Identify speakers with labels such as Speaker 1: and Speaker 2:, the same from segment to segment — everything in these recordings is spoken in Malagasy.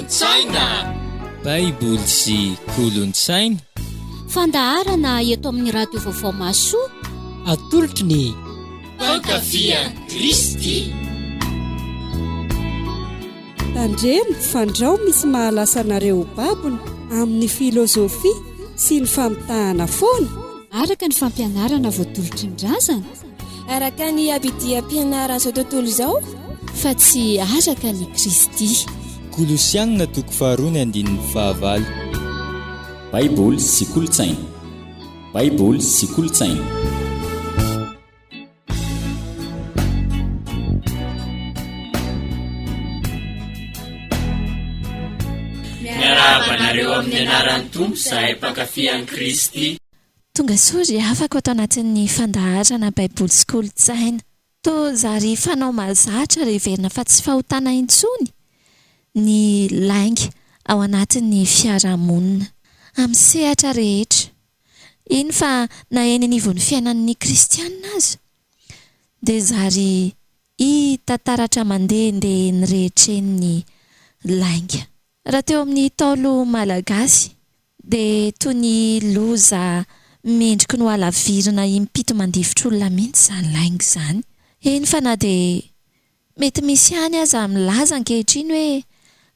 Speaker 1: kolontsaina, baiboly sy kolontsaina,
Speaker 2: fandaharana eto amin'ny radio vaovao masoa,
Speaker 3: atolotry ny
Speaker 1: fankafian Kristy.
Speaker 4: Tandremo fandrao misy mahalasa anareo babona amin'ny filozofia sy ny famitahana foana,
Speaker 2: araka ny fampianarana voatolotry ny razana,
Speaker 5: araka ny abidiam-pianarana izao tontolo izao,
Speaker 2: fa tsy araka ny Kristy.
Speaker 6: Kolosianina toko 2:9.
Speaker 7: Baiboly sy kolontsaina. Baiboly sy kolontsaina.
Speaker 1: Miarabanareo amin'ny anaran'ny Tompo izahay mpankafy Kristy.
Speaker 8: Tonga sory afaka ato anatin'ny fandaharana baiboly sy kolontsaina. To zary fanao mahazatra reverina fa tsy fahotana intsony ny lainga ao anatin'ny fiarahamonina amin'ny sehatra rehetra. Iny fa na eny anivon'ny fiainan'ny kristianina aza dia zary hitantaratra mandehandeha ny rehetra ny lainga. Raha teo amin'ny taolo malagasy dia toy ny loza mendriky no alavirina impito mandivotr' olona mihitsy izany lainga izany. Eny fa na dia mety misy ihany aza milaza ankehitriny hoe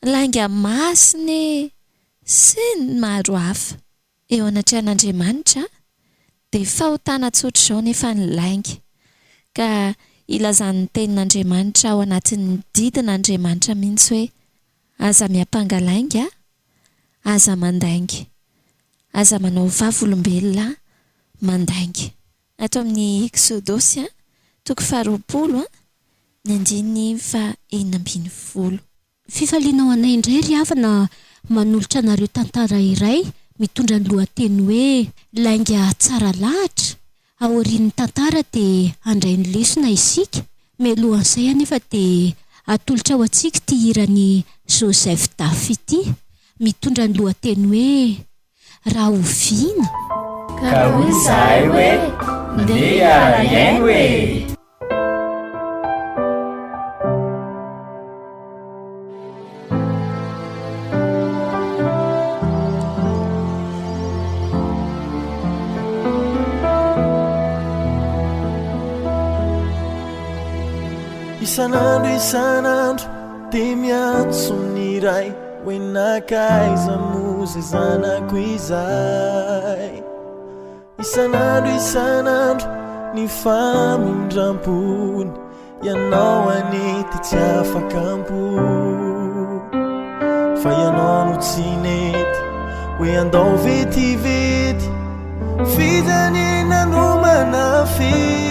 Speaker 8: lainga masina sy ny maro hafa. Eo anatrehan'Andriamanitra dia fahotana tsotra izao nefa ny lainga, ka ilazan'ny tenin'Andriamanitra ao anatin'ny didin'Andriamanitra mihitsy hoe aza miapanga lainga, aza mandainga, aza manao vavolombelona mandainga. Ato amin'ny Exodosy toko 20 ny 9:20.
Speaker 2: Fifalianao anay indray ry havana manolotra anareo tantara iray mitondra ny lohateny hoe lainga tsara lahatra. Aorian'ny tantara dia handray ny lesona isika. Mialohan'izay anefa dia atolotra ho antsika ity hiran'ny Joseph Dafity mitondra ny lohateny hoe Rahoviana.
Speaker 1: Ka hoy izahay hoe ndeha arahainy hoe.
Speaker 9: Isanandro dia miantso ny ray hoe nakaiza mozy zanako izay. Isanandro ny famindrampony ianao anety tsy afakampo, fa ianao no tsy nety hoe andao vetivety fizanina no manafety.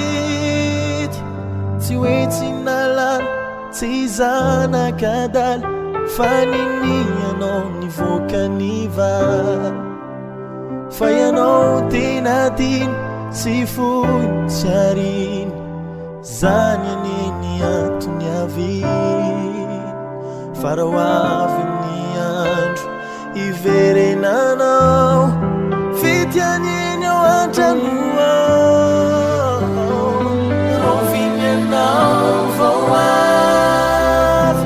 Speaker 9: Tsy hoe tsy nalala tsy zanakadala fa ninianao nivoaka niva, fa ianao tena tiny sy foy tsy ariny zany aneny antony avy. Fa raha avy ny andro iverenanao fity aneny ao an-tranoa, rovinyanao vao avy,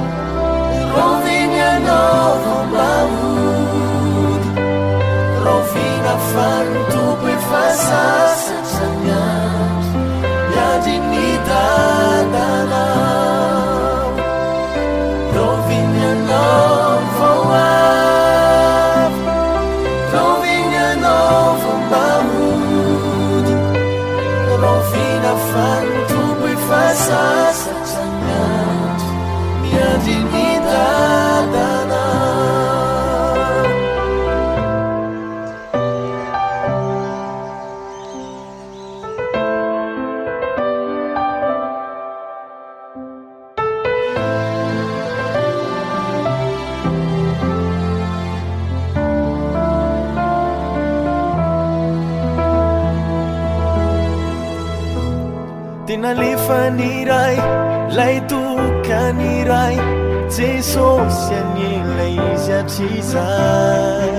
Speaker 9: rovinyanao vao mahody, rovina fa ny tompo efa sasatra ny andro miandry ny dadanao. Rovinyanao vao avy, rovinyanao vao mahody, rovina fa ny tompo efa sasatra ny andro miandry ny dadanao. Tena lefa ny ray lay toka ny ray Jesosy an'ilay izy hatrizay.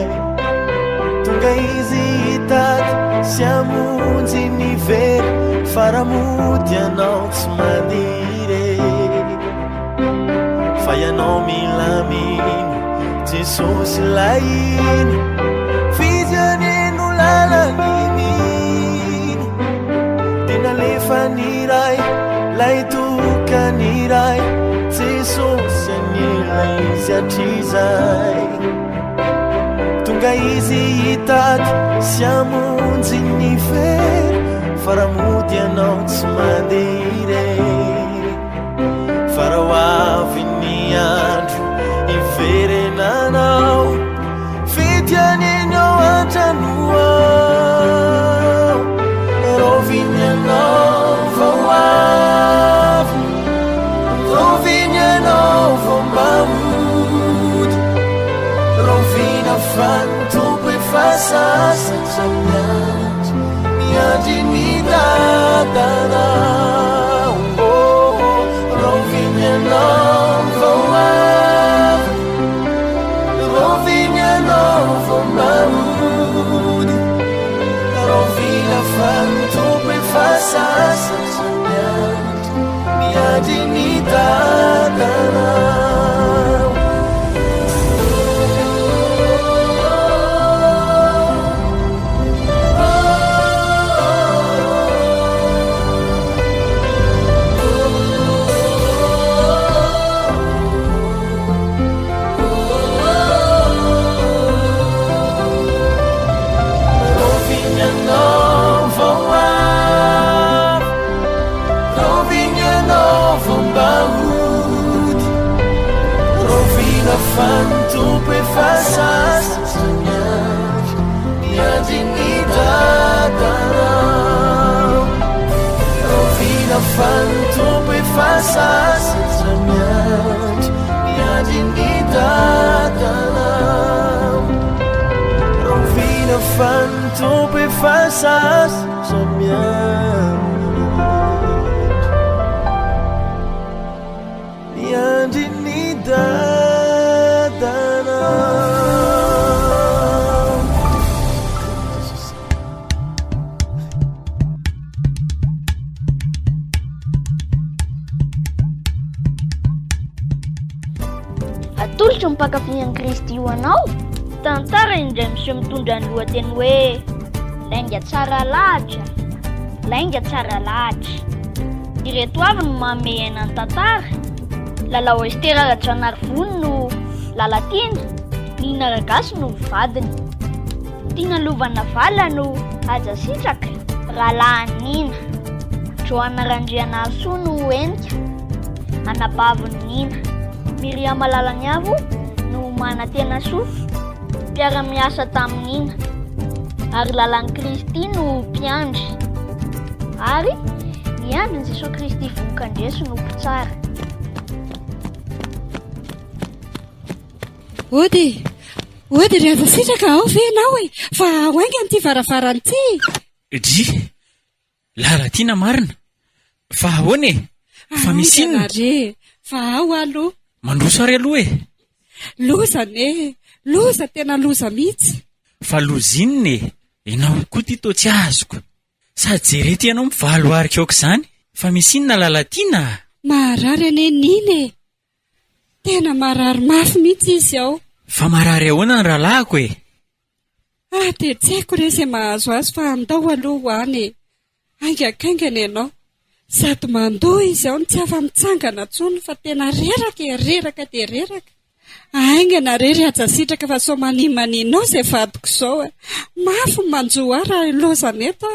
Speaker 9: Tonga izy hitady sy amonjy ny vera, fa raha mody ianao tsy mandire. Fa ianao milamina jesosy lainy fijaneno lalaniny tena lefaniray lay tokaniray jesosy anila izy atrizay tonga izy hitady sy amonjy ny fery faramody anao tsy mandehire farahoavy ny andro iverenanao fitianeny ao an-tranoao roviny anao vaoavy roviny anao vaombamody rovina fantompo efa sasatra miandry miandry ny dadanao roviny anao vaoavy roviny anao vaombamody rovina fantompo efa sasatra miandry miandry ny dadanao fantompo efa sasatra miandry miandry ny dadanao rovina fantompo efa sasatra miandry miandry ny dadanao rovina fantompo efa sasatra miandry miandry ny dadanao
Speaker 3: atolotry mipakafian'i Kristy io anao tantara indray miseho mitondra ny lohateny hoe lainga tsara lahatra lainga tsara lahatra ireto avy no manome aina ny tantara lalao Estera Ratsanarivony no lalatiana Nina Ragasy no vadiny Tina Lovana Vala no Ajasitraka Rahalahy Nina Joana Randrianasoa no Enika Anabaviny Nina Miriama Lalanyavo no Manatena Soa mpiara-miasa tamin'ny Nina ary Lalany Kristy no mpiandry ary niandriny Jesosy Kristy vokan-dreso no mpitsara
Speaker 4: ody ry Ajasitraka ao venao e fa oainga n'ity varavarany ity
Speaker 1: dry lalatiana marina fa ahoana e fa misy inona
Speaker 4: re fa ao aloha
Speaker 1: mandroso ary aloha e
Speaker 4: lozany e loza tena loza mihitsy
Speaker 1: fa loza inona e ianao koa ty toa tsy azoko sady jerety ianao mivalo arika aoka izany fa misy inona lalatiana
Speaker 4: marary ane nina e tena marary mafy mihitsy izy ao
Speaker 1: fa marary ahoana ny rahalahiko e
Speaker 4: de tsy haiko resy mahazo azy fa andao aloha hoany e aingakaingana ianao sady mandoa izy ao ny tsy afa-mitsangana tsony fa tena reraka e reraka de reraka aingana rery Ajasitraka fa so manimaninao izay vadiko izao e mafy manjoa raha ilozana eto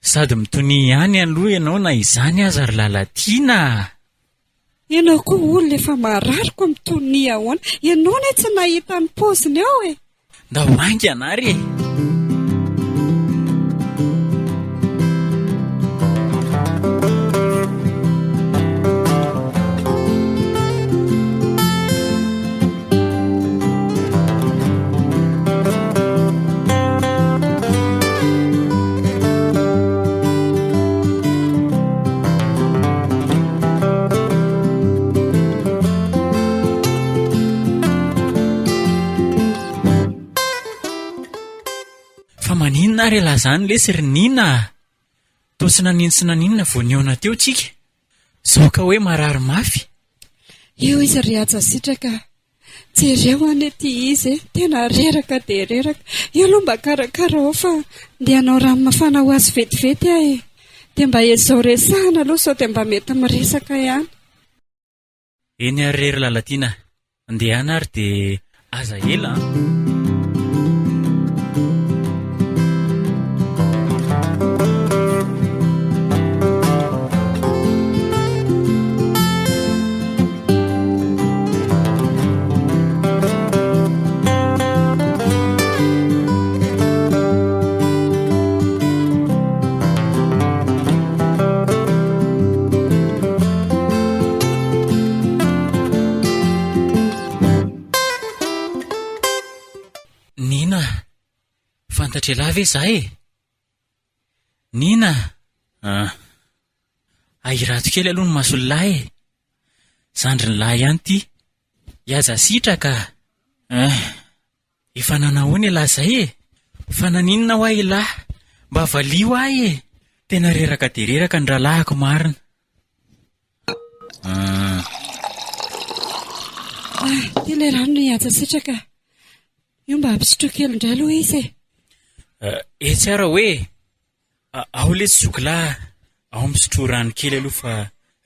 Speaker 1: sady mitony ihany aloha ianao na izany aza ry lalatiana
Speaker 4: ianao koa olona efa marariko mitony ahoana ianao ne tsy nahita ny poziny ao e
Speaker 1: nda hoainga anary e maninona ary alazany lesy ry nina toa sy naninona voaniona teo tsika sao ka hoe marary mafy
Speaker 4: eo izy ry Ajasitraka jereo any ety izy tena reraka dia reraka. Io aloha mba karakara ao fa ndeha hanao rano mafana ho azy vetivety ahy dia mba ezao resahana aloha sao dia mba mety miresaka ihany.
Speaker 1: Eny ary rery Lalatiana, andehana ary dia aza ela. Fantatra ve izaho e? Nina! Ahirato kely aloha ny masony lahy e. Zandry ny lahy ihany ty. Iaza sitraka. Efa nanahoana lahy izay e? Fa naninona ho ahy lahy? Mba valio ahy e. Tena reraka dia reraka ny rahalahyko marina.
Speaker 4: Ilay rano no iaza sitraka. Io mba hampisotro kely indray aloha izy e.
Speaker 1: Tsara hoe ao le tsy zokilahy, ao misotro rano kely aloha fa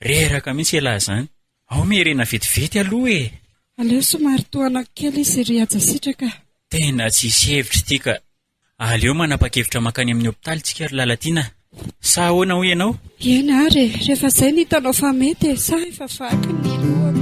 Speaker 1: reraka mihitsy elahy zany. Ao miherena vetivety aloha e.
Speaker 4: Aleo somary toana kely izy ry aja sitraka.
Speaker 1: Tena tsisy hevitra ity ka. Aleo manapa-kevitra makany amin'ny hopitaly tsika ry Lalatiana. Sa ahoana ho ianao?
Speaker 4: Eny ary, rehefa izay ny hitanao fa mety sa efa vaky ny lohako.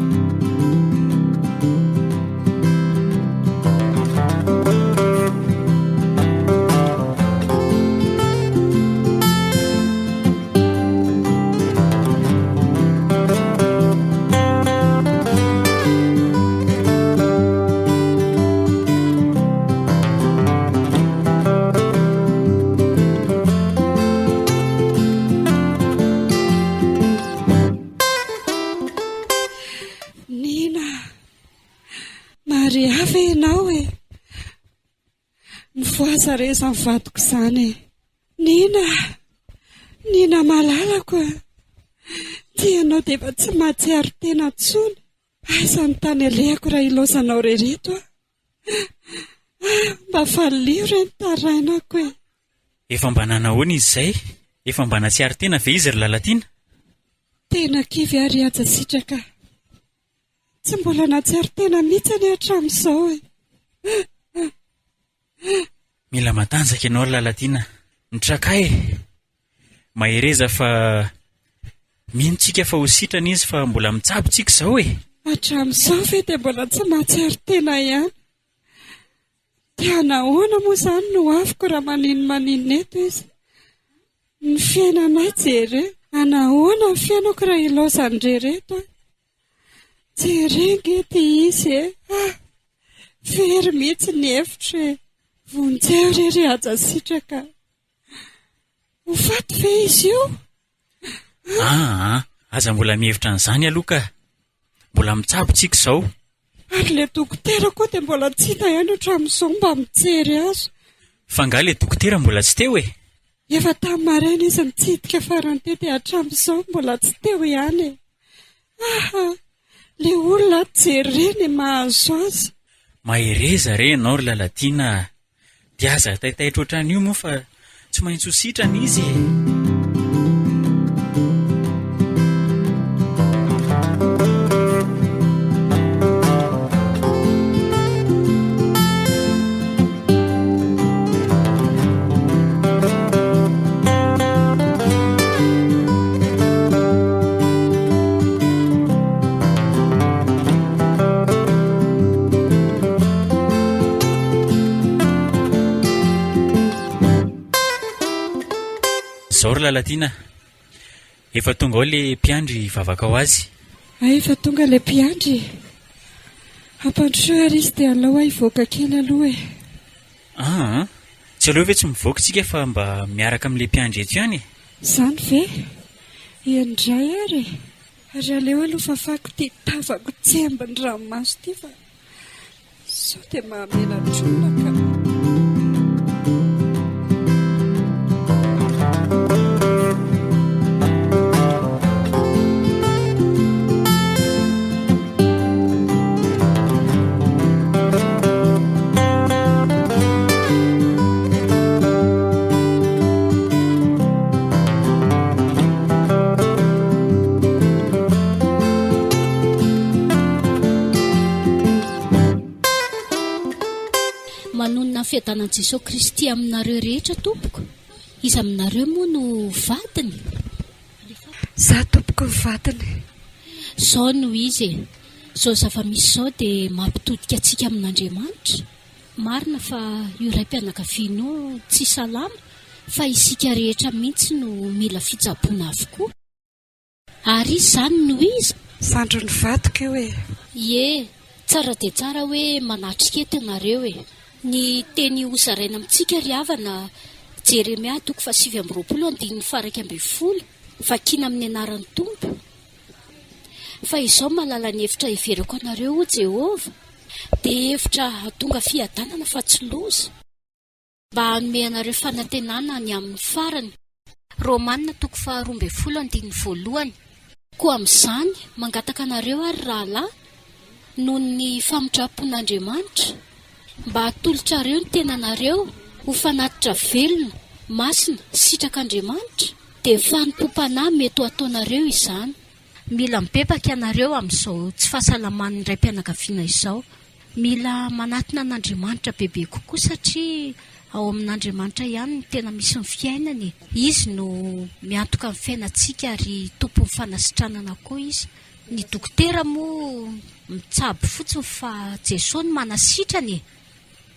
Speaker 4: Mariava ianao e. Mivoaza reza ny vadiko izany e. Nina malalako e. Ty ianao dia efa tsy mahatsiaro tena intsony. Aiza ny tany alehako raha ilozanao rereto a. Mba falio re ny tarainako e.
Speaker 1: Efa mba nanahoana izy izay? Efa mba natsiaro tena ve izy ry Lalatiana?
Speaker 4: Tena kivy ary aja sitraka. Tsy mbola natsiaro tena mihitsy any hatramin'izao e.
Speaker 1: Mila matanjaka ianao ry Lalatiana. Nitrakay mahereza fa minontsika fa ho sitrana izy fa mbola mitsabotsika izao e.
Speaker 4: Hatramin'izao ve dia mbola tsy mahatsiaro tena ihany. Dia nahoana moa izany no aviko raha maninona eto izy. Ny fiainanay jere. Nahoana ny fiainako raha ilozany rereto e. Jerenge ty izy e. Very mihitsy ny hevitra e. Vonjeo rery aja sitraka. Ho faty ve izy io?
Speaker 1: Aza mbola mihevitra an'izany aloha ka. Mbola mitsabotsika izao.
Speaker 4: Ary le dokotera koa dia mbola tsy hita ihany hatramin'izao mba mijery azy.
Speaker 1: Fa nga le dokotera mbola tsy teo e.
Speaker 4: Efa tamin'ny maraina izy mitsidika farany tety hatramin'izao mbola tsy teo ihany e. Le olona jereny mahazo azy.
Speaker 1: Mahereza re ianao ry Lalatiana. Dia aza taitaitra ohatran'io moa fa tsy maintsy ho sitrana izy e. Zao ry Lalatiana, efa tonga ao le mpiandry vavaka ho azy.
Speaker 4: Efa tonga le mpiandry. Ampandrosoa ary izy dia alao ahy hivoaka kely aloha e.
Speaker 1: Tsy aleo ve tsy mivoaka tsika fa mba miaraka amin'le mpiandry eto ihany e.
Speaker 4: Izany ve? Indray ary. Ary aleo aloha fa fako ty tavako tsembany ranomaso ty fa sao dia mahamela trona ka.
Speaker 2: fiadanan'i Jesosy Kristy aminareo rehetra tompoko. Izy aminareo moa no vadiny.
Speaker 4: Za tompoko ny vadiny.
Speaker 2: Zao no izy zao zava-misy zao dia mampitodika antsika amin'Andriamanitra. Marina fa io raim-pianakavianao tsy salama, fa isika rehetra mihitsy no mila fitsaboana avokoa. Ary izany no izy.
Speaker 4: Zandro ny vadika eo e.
Speaker 2: Ie, tsara dia tsara hoe manatrika eto ianareo e. Ny teny hozaraina amintsika ry havana Jeremia 7:20 vakina amin'ny anaran'ny Tompo. Fa izao malala ny hevitra iverako anareo ho Jehova, dia hevitra hatonga fiadanana fa tsy loza, mba hanome anareo fanantenana ny amin'ny farany. Romanina 12:1. Koa amin'izany mangataka anareo ary rahalahy noho ny famindrapon'Andriamanitra, mba hatolotrareo ny tenanareo ho fanatitra velona, masina, sitrak'Andriamanitra, dia fanimpom-panahy mety ho ataonareo izany. Mila mibebaka ianareo amin'izao tsy fahasalaman'ny raim-pianakaviana izao. Mila manatona an'Andriamanitra bebe kokoa satria ao amin'Andriamanitra ihany ny tena misy ny fiainany. Izy no miantoka amin'ny fiainantsika ary tompo ny fanasitranana koa izy. Ny dokotera moa mitsabo fotsiny fa Jesosy no manasitrany,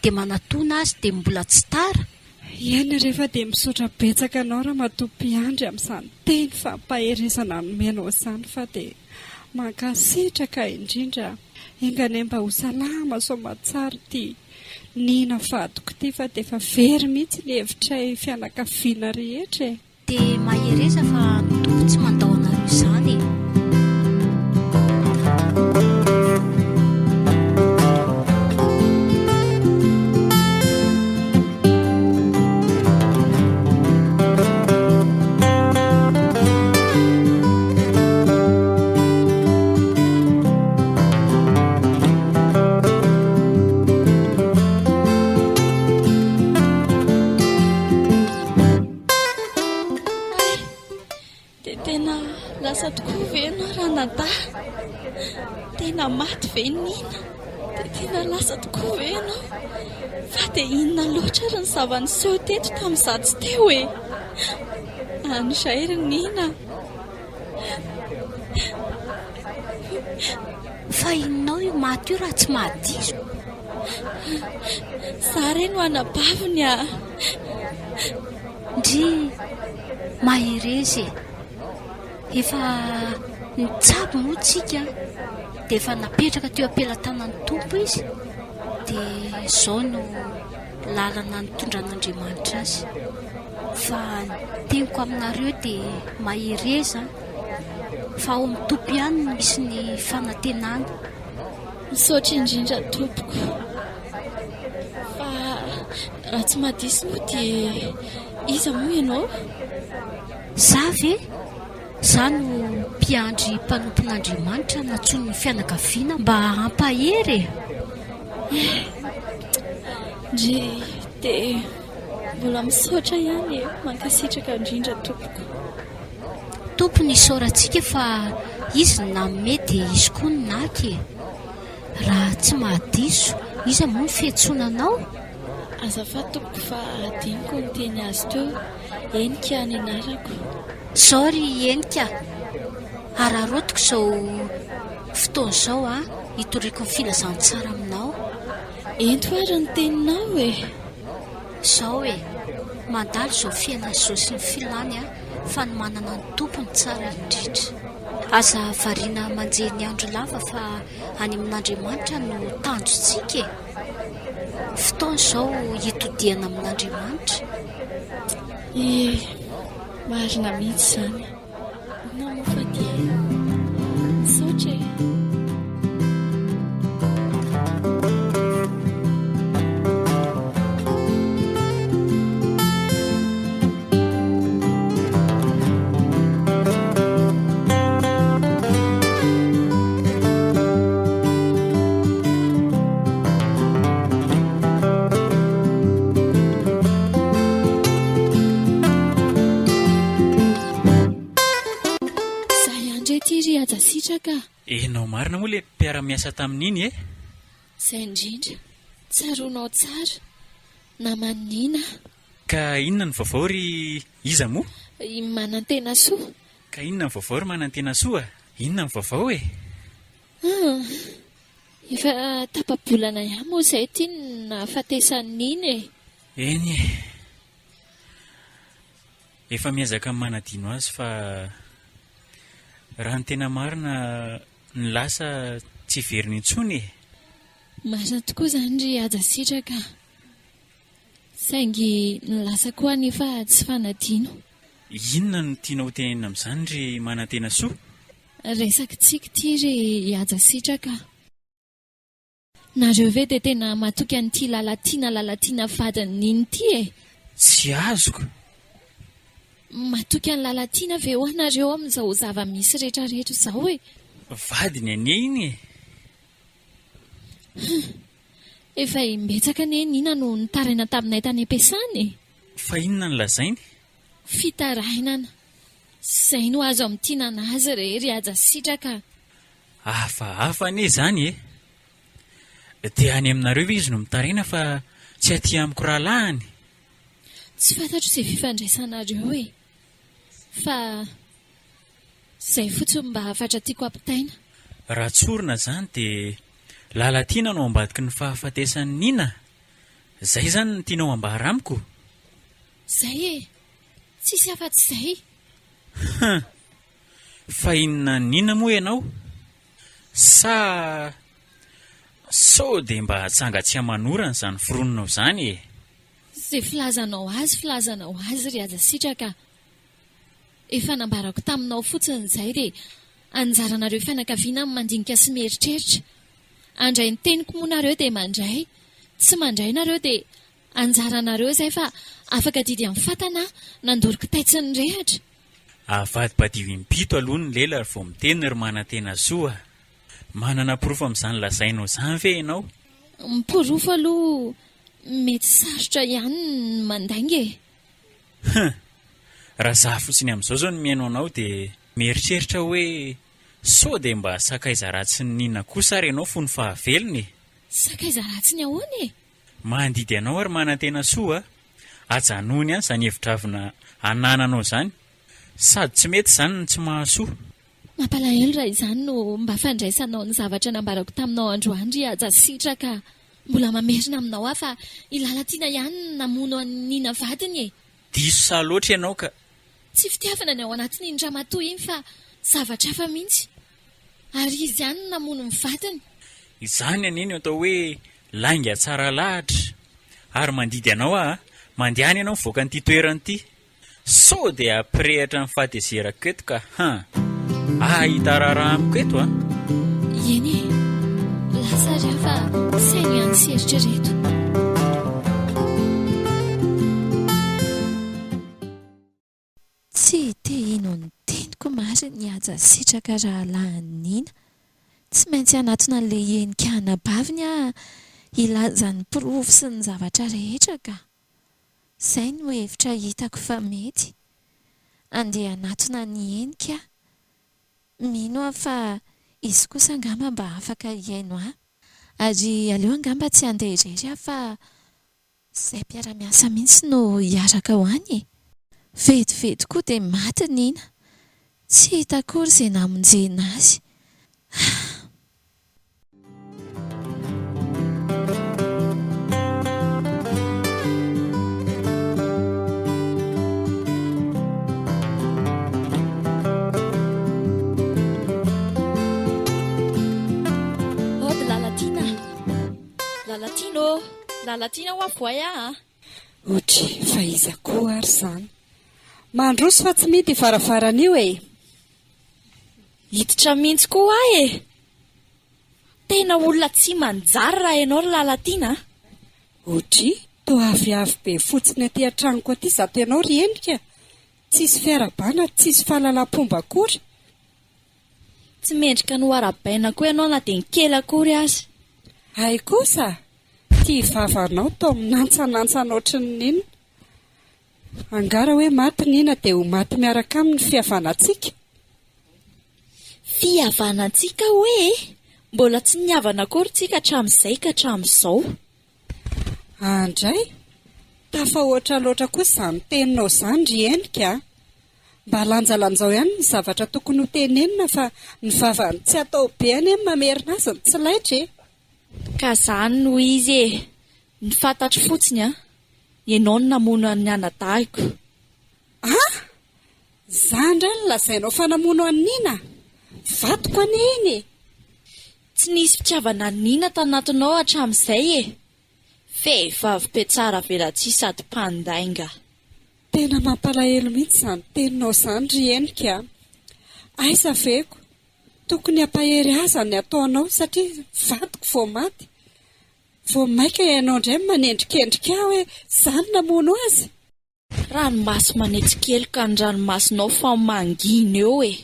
Speaker 2: dia manatona azy dia mbola tsy tara.
Speaker 4: Iaina rehefa dia misaotra betsaka anao raha matompy andry amin'izany teny fampaherezana nomenao izany, fa dia mankasitraka indrindra. Engane mba ho salama somatsara ty nina vadiko ty, fa dia efa very mihitsy ny hevitray fianakaviana rehetra e.
Speaker 2: Dia mahereza fa ny tompo tsy mandao anareo izany.
Speaker 5: Lasa tokoa ve ianao raha nadahy? Tena maty ve nina? Dia tena lasa tokoa ve ianao? Fa dia inona loatra ary ny zava-niseho teto tamin'izaho tsy teo e? An'izay ry nina.
Speaker 2: Fa inonao io maty io raha tsy mahadiso?
Speaker 5: Izaho re no anabaviny a.
Speaker 2: Ndry maherezy efa nitsabo moa tsika, dia efa napetraka teo ampelantanan'ny Tompo izy, dia izao no lalana nitondran'Andriamanitra azy. Fa teniko aminareo dia mahereza fa ao amin'ny Tompo ihany no misy ny fanantenana.
Speaker 5: Misaotra indrindra tompoko, fa raha tsy mahadiso moa dia iza moa ianao?
Speaker 2: Zavy Za no mpiandry mpanompon'Andriamanitra natsony ny fianakaviana mba hampahery.
Speaker 5: Ndry dia mbola misaotra ihany mankasitraka indrindra tompoko.
Speaker 2: Tompony isaorantsika fa izy ny nanome dia izy koa ny naky. Raha tsy mahadiso, iza moa ny fiantsonanao?
Speaker 5: Azafady tompoko fa adiniko ny teny azy teo, enika ny anarako.
Speaker 2: Sorry enika, ararotiko izao fotoana izao hitoriako ny filazantsara aminao.
Speaker 5: Ento ary ny teninao e.
Speaker 2: Izao e, mandalo izao fiainana izao sy ny filany fa ny manana ny tompony tsara indrindra. Aza variana manjery ny andro lava fa any amin'Andriamanitra no tanjontsika e. Fotoana izao hitodiana amin'Andriamanitra.
Speaker 5: Marina mihitsy izany. Namofa dia misaotra e.
Speaker 1: Enao marina moa le mpiara-miasa tamin'iny e?
Speaker 5: Izay indrindra, tsaronao tsara.
Speaker 8: Namanina.
Speaker 1: Ka inona ny vaovao ry iza moa?
Speaker 8: Manantena soa.
Speaker 1: Ka inona ny vaovao ry manantena soa? Inona ny vaovao e?
Speaker 8: Efa tapabolana ihany moa izay ity na fahatesan'iny e.
Speaker 1: Eny e. Efa miezaka manadino azy fa raha ny tena marina ny lasa tsy veriny intsony e.
Speaker 8: Marina tokoa izany ry Ajasitraka. Saingy ny lasa koa nefa tsy fanadino.
Speaker 1: Inona no tianao tenenina amin'izany ry manantena soa?
Speaker 8: Resaka tsika ity ry Ajasitraka. Nareo ve dia tena matoky an'ity lalatiana vadiny iny ity e?
Speaker 1: Tsy azoko.
Speaker 8: Matoky an'ny lalatiana ve ho nareo amin'izao zava-misy rehetrarehetra izao e?
Speaker 1: Vadiny anie iny e.
Speaker 8: Efa imbetsaka anie nina no nitaraina taminay tany am-piasana e.
Speaker 1: Fa inona ny lazainy?
Speaker 8: Fitarainana. Izay no azo amin'ity nanazy ry Ajasitraka.
Speaker 1: Hafa anie izany e. Dia any aminareo izy no mitaraina fa tsy aty amiko rahalahiny.
Speaker 8: Tsy fantatro izay fifandraisanareo e. Fa izay fotsiny mba afatra tiako ampitaina.
Speaker 1: Raha tsorina izany dia lalatiana no ambadiky ny fahafatesan'ny nina. Izay izany no tianao ambara amiko.
Speaker 8: Izay e. Tsisy afa-tsy izay.
Speaker 1: Fa inona ny nina moa ianao? Sa sao dia mba hatsangatsiah manorana izany firononao izany e.
Speaker 8: Izay filazanao azy ry Ajasitraka. Efa nambarako taminao fotsiny izay dia anjaranareo fianakaviana amin'ny mandinika sy mieritreritra. Andray ny teniko moa nareo dia mandray. Tsy mandray nareo dia anjaranareo izay fa afaka didy amin'ny fatana nandoriko taitsiny rehatra.
Speaker 1: Avadibadivo impito aloha ny lela ry vao miteny ry manantena soa. Manana porofo amin'izany lazainao izany ve ianao?
Speaker 8: Porofo aloha mety sarotra ihany ny mandainga e.
Speaker 1: Raha za fotsiny amin'izao zao ny miaino anao dia mieritreritra hoe sao dia mba sakaiza ratsy ny nina kosa ary ianao fony fahavelony.
Speaker 8: Sakaiza ratsy ny ahoana e?
Speaker 1: Mandidy anao ary manantena soa. Ajanony ihany izany hevitravina anananao izany. Sady tsy mety izany ny tsy mahasoa.
Speaker 8: Mampalahelo raha izany no mba fandraisanao ny zavatra nambarako taminao androany ry Ajasitraka. Mbola mamerina aminao aho fa ilalatiana ihany namono an'ny nina vadiny e.
Speaker 1: Diso saha loatra ianao ka.
Speaker 8: Tsy fitiavana ny ao anatin'iny ramatoa iny fa zavatra hafa mihitsy. Ary izy ihany namono ny vadiny.
Speaker 1: Izany aneny atao hoe lainga tsara lahatra. Ary mandidy anao mandehany ianao mivoaka an'ity toerana ity. Sao dia aprehatra ny fahatezerako eto ka ahita raharaha amiko eto
Speaker 8: Eny e, lasa ry fa sainy ihany sy eritrereto. Tsy te ino ny teniko mary ny Ajasitraka rahalahiny. Tsy maintsy anatona an'ilay henikahana baviny ilazan'ny porofo sy ny zavatra rehetra ka. Izay no hevitra hitako fa mety. Andeha anatona ny henika. Mino aho fa izy kosa angamba mba afaka hiaino aho. Ary aleo angamba tsy handeha irery aho fa izay mpiara-miasa mihitsy no hiaraka ho any e. Vetivety koa dia maty nina. Tsy hita akory izay namonjena azy.
Speaker 5: Lalatina ho avoay
Speaker 4: Otry faizako ary izany. Mandroso fa tsy mety farafaran'io e.
Speaker 5: Hiditra mihitsy koa e. Tena olona tsy manjary raha ianao Lalatina.
Speaker 4: Otry, toa avy be fotsiny aty an-tranoko aty zato ianao ry endrika. Tsisy fiarabana, tsisy fahalalam-pomba akory.
Speaker 5: Tsy mendrika no arabaina koa ianao na dia ny kely akory azy.
Speaker 4: Hay kosa. Tia vavanao tao minantsanantsanao otrany nina. Angara hoe maty nina dia ho maty miaraka amin'ny fihavanantsika.
Speaker 5: Fihavanantsika hoe mbola tsy niavana akory tsika hatramin'izay ka hatramin'izao.
Speaker 4: Andray, tafahoatra loatra kosa izany teninao izany ry endrika. Mba lanjalanjao ihany ny zavatra tokony ho tenenina fa ny vavany tsy atao be any amin'ny mamerina azy ny tsy laitra e.
Speaker 5: Ka izany no izy e. Ny fantatro fotsiny ianao no namono ny anadahiko.
Speaker 4: Izany indray no lazainao fanamono anina. Vatoko aniny e.
Speaker 5: Tsy nisy fitiavana nina tanatinao hatramin'izay e. Vehivavy be tsara velatsy sady mpandainga.
Speaker 4: Tena mampalahelo mihitsy izany teninao izany ry endrika. Aiza veko, tokony hampahery aza ny ataonao satria vatoko vao maty. Vao maika ianao indray manendrikendrika hoe izany namono azy.
Speaker 5: Ranomasy manetsikely ka ny ranomasinao fa mangina eo e.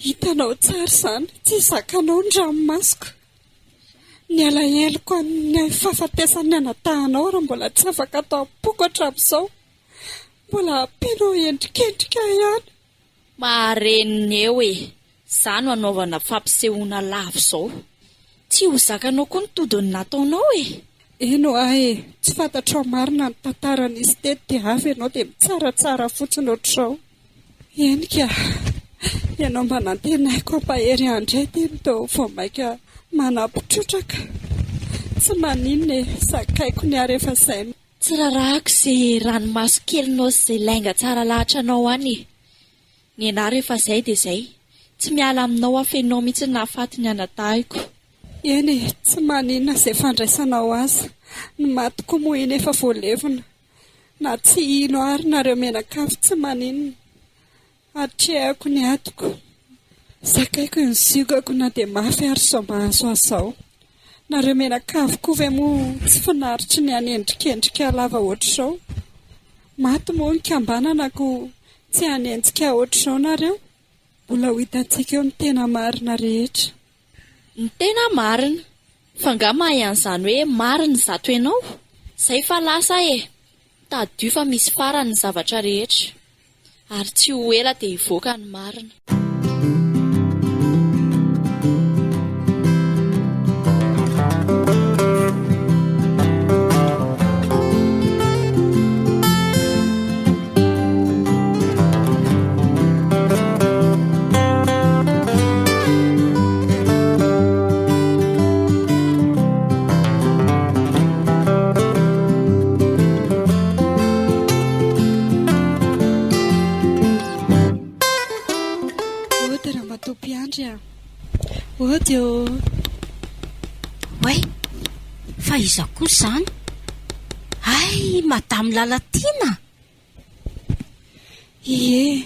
Speaker 4: Hitanao tsara izany, tsy zakanao ny ranomasiko. Ny alahelo ny fahafatesan'ny anatahanao raha mbola tsy afaka atao am-poko hatramin'izao. Mbola ampianao endrikendrika ihany.
Speaker 5: Mahareniny eo e. Izany anaovana fampisehoana lavo izao. Tsy ho zakanao koa ny todiny nataonao e.
Speaker 4: Eno ahe, tsy fantatrao marina ny tantaran'izy teto dia avy ianao dia mitsaratsara fotsiny ohatr'izao. Enika, ianao mba nantenaiko ampahery andray teny tao vao maika manampitrotraka. Tsy maninona e, zakaiko ny arefa izay.
Speaker 5: Tsy rarahako izay ranomasy kelinao sy izay lainga tsara lahitranao any. Ny anahy rehefa izay dia izay. Tsy miala aminao afenao mihitsy nahafaty ny anadahiko.
Speaker 4: Eny, tsy maninona izay fandraisanao azy. Ny matoko moa iny efa voalevina. Na tsy ino ary nareo menakavy tsy maninona. Hatrehako ny atoko. Zakaiko ny zigako na dia mafy ary sao mahazo azao. Nareo menakavy koa ve moa tsy finaritry ny hanendrikendrika lava ohatr'izao. Maty moa ny kambanana ko tsy hanenjika ohatr'izao nareo. Mbola ho hitantsika eo ny tena marina rehetra.
Speaker 5: Ny tena marina. Fa nga mahan'izany hoe marina zato ianao. Izay fa lasa e. Tadio fa misy farany ny zavatra rehetra. Ary tsy ho ela dia hivoaka ny marina.
Speaker 2: Way, fa iza koa izany? Ay, madamy Lalatina.
Speaker 4: Ie,